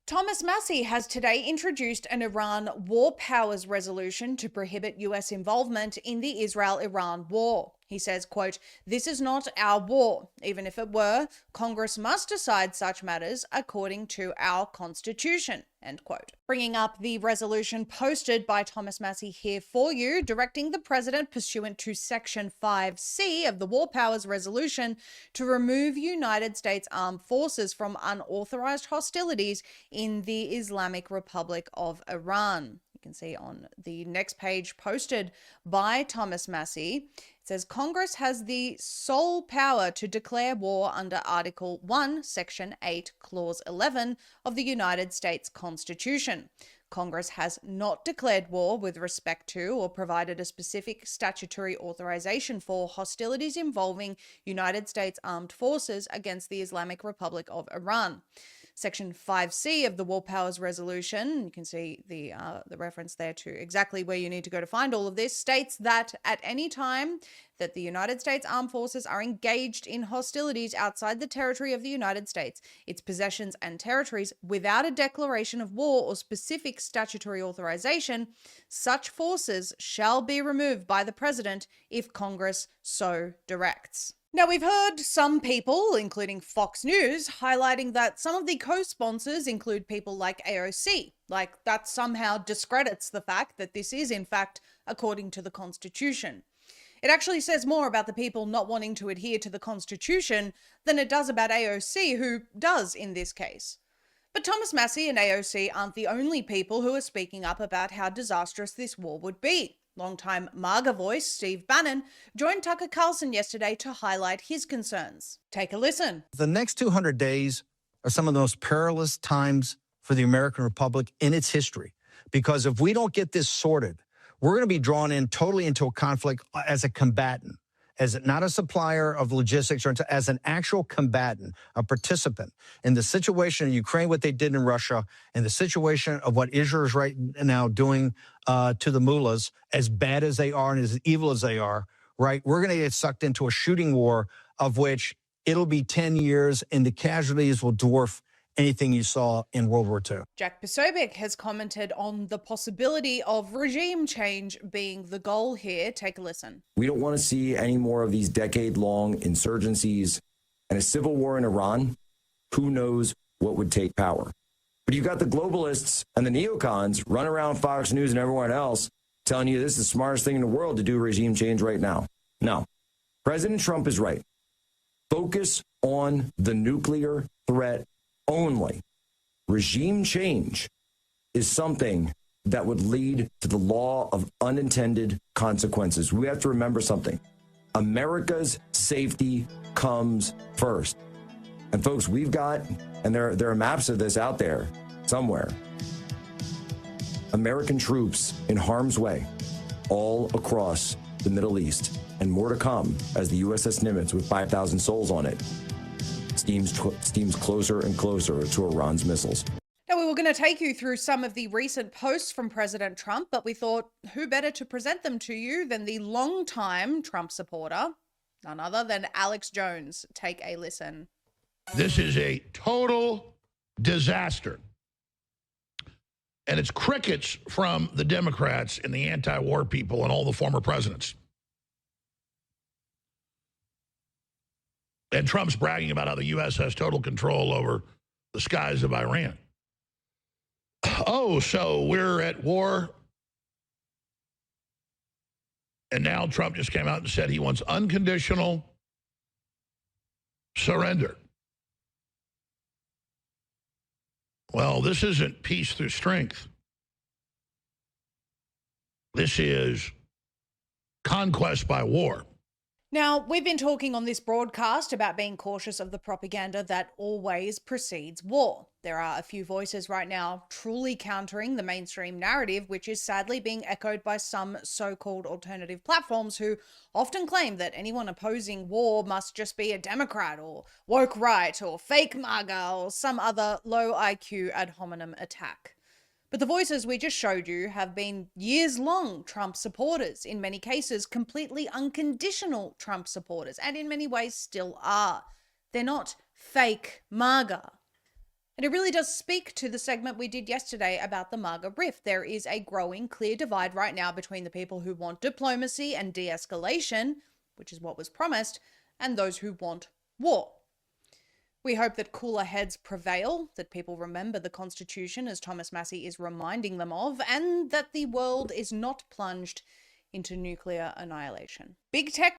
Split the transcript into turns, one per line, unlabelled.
Thomas Massie has today introduced an Iran war powers resolution to prohibit US involvement in the Israel-Iran war. He says, quote, "This is not our war. Even if it were, Congress must decide such matters according to our Constitution," end quote. Bringing up the resolution posted by Thomas Massie here for you, directing the president pursuant to Section 5C of the War Powers Resolution to remove United States armed forces from unauthorized hostilities in the Islamic Republic of Iran. You can see on the next page posted by Thomas Massie, it says Congress has the sole power to declare war under Article 1, Section 8, Clause 11 of the United States Constitution. Congress has not declared war with respect to or provided a specific statutory authorization for hostilities involving United States armed forces against the Islamic Republic of Iran. Section 5C of the War Powers Resolution, you can see the reference there to exactly where you need to go to find all of this, states that at any time that the United States Armed Forces are engaged in hostilities outside the territory of the United States, its possessions and territories, without a declaration of war or specific statutory authorization, such forces shall be removed by the President if Congress so directs. Now, we've heard some people, including Fox News, highlighting that some of the co-sponsors include people like AOC. Like, that somehow discredits the fact that this is, in fact, according to the Constitution. It actually says more about the people not wanting to adhere to the Constitution than it does about AOC, who does in this case. But Thomas Massie and AOC aren't the only people who are speaking up about how disastrous this war would be. Longtime MAGA voice Steve Bannon joined Tucker Carlson yesterday to highlight his concerns. Take a listen.
The next 200 days are some of the most perilous times for the American Republic in its history, because if we don't get this sorted, we're going to be drawn in totally into a conflict as a combatant, as not a supplier of logistics, or as an actual combatant, a participant in the situation in Ukraine, what they did in Russia, and the situation of what Israel is right now doing to the mullahs, as bad as they are and as evil as they are, right? We're going to get sucked into a shooting war of which it'll be 10 years and the casualties will dwarf anything you saw in World War II.
Jack Posobiec has commented on the possibility of regime change being the goal here. Take a listen.
We don't want to see any more of these decade-long insurgencies and a civil war in Iran. Who knows what would take power? But you've got the globalists and the neocons running around Fox News and everyone else telling you this is the smartest thing in the world to do regime change right now. No, President Trump is right. Focus on the nuclear threat only. Regime change is something that would lead to the law of unintended consequences. We have to remember something. America's safety comes first. And folks, we've got, and there are maps of this out there somewhere, American troops in harm's way all across the Middle East, and more to come as the USS Nimitz with 5,000 souls on it steams closer and closer to Iran's missiles.
Now, we were going to take you through some of the recent posts from President Trump, but we thought who better to present them to you than the longtime Trump supporter, none other than Alex Jones. Take a listen.
This is a total disaster. And it's crickets from the Democrats and the anti-war people and all the former presidents. And Trump's bragging about how the U.S. has total control over the skies of Iran. Oh, so we're at war. And now Trump just came out and said he wants unconditional surrender. Well, this isn't peace through strength. This is conquest by war.
Now, we've been talking on this broadcast about being cautious of the propaganda that always precedes war. There are a few voices right now truly countering the mainstream narrative, which is sadly being echoed by some so-called alternative platforms who often claim that anyone opposing war must just be a Democrat or woke right or fake MAGA or some other low IQ ad hominem attack. But the voices we just showed you have been years-long Trump supporters, in many cases completely unconditional Trump supporters, and in many ways still are. They're not fake MAGA. And it really does speak to the segment we did yesterday about the MAGA rift. There is a growing, clear divide right now between the people who want diplomacy and de-escalation, which is what was promised, and those who want war. We hope that cooler heads prevail, that people remember the Constitution as Thomas Massie is reminding them of, and that the world is not plunged into nuclear annihilation. Big tech